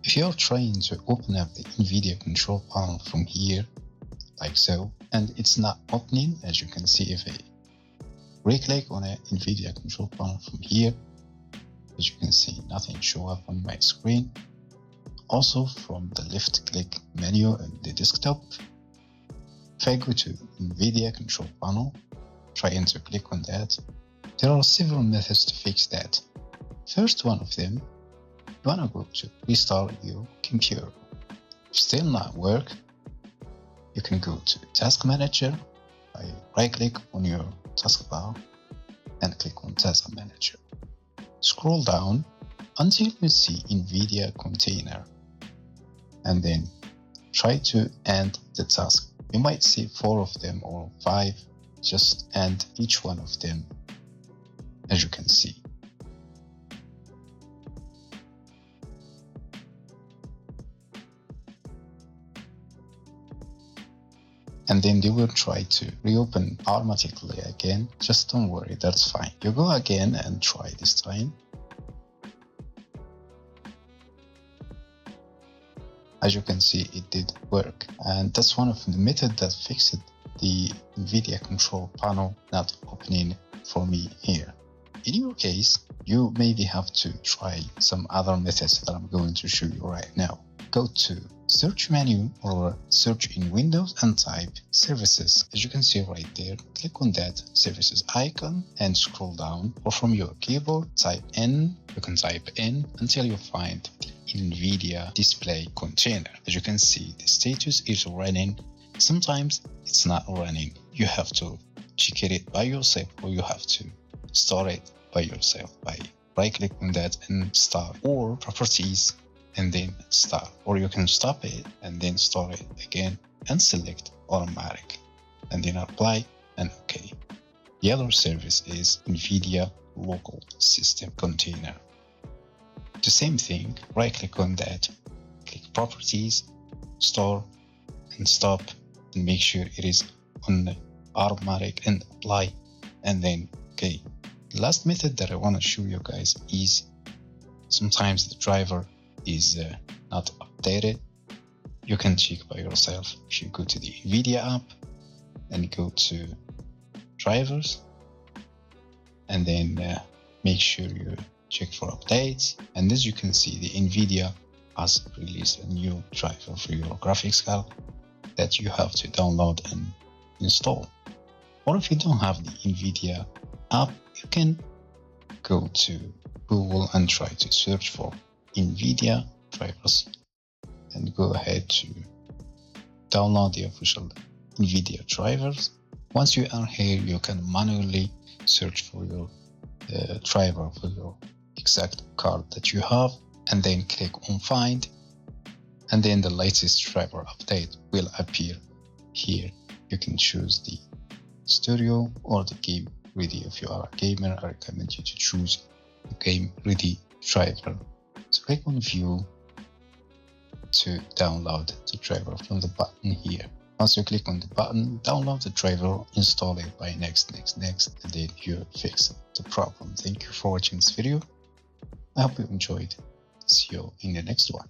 If you're trying to open up the NVIDIA Control Panel from here, like so, and it's not opening, as you can see, if I right-click on a NVIDIA Control Panel from here, as you can see, nothing show up on my screen. Also, from the left-click menu in the desktop, if I go to NVIDIA Control Panel, trying to click on that, there are several methods to fix that. First one of them, you want to go to restart your computer. If still not work, you can go to Task Manager by right-click on your taskbar and click on Task Manager. Scroll down until you see NVIDIA Container, and then try to end the task. You might see 4 of them or 5. Just end each one of them, as you can see. And then they will try to reopen automatically again. Just don't worry, that's fine. You go again and try this time. As you can see, it did work, and that's one of the methods that fixed the NVIDIA Control Panel not opening for me here. In your case, you maybe have to try some other methods that I'm going to show you right now. Go to search menu or search in Windows and type services. As you can see right there, click on that services icon and scroll down, or from your keyboard type N. You can type N until you find the NVIDIA display container. As you can see, the status is running. Sometimes it's not running. You have to check it by yourself, or you have to start it by yourself by right-click on that and start, or properties and then start, or you can stop it and then start it again and select automatic and then apply and OK. The other service is NVIDIA LocalSystem container. The same thing, right-click on that, click properties, store and stop, and make sure it is on automatic and apply and then OK. The last method that I want to show you guys is sometimes the driver is not updated. You can check by yourself. If you go to the NVIDIA app and go to drivers, and then make sure you check for updates, and as you can see, the NVIDIA has released a new driver for your graphics card that you have to download and install. Or if you don't have the NVIDIA app, you can go to Google and try to search for NVIDIA drivers and go ahead to download the official NVIDIA drivers. Once you are here, you can manually search for your driver for your exact card that you have, and then click on find, and then the latest driver update will appear here. You can choose the studio or the game ready. If you are a gamer, I recommend you to choose the game ready driver. So click on view to download the driver from the button here. Once you click on the button, download the driver, install it by next, and then you fix the problem. Thank you for watching this video. I hope you enjoyed. See you in the next one.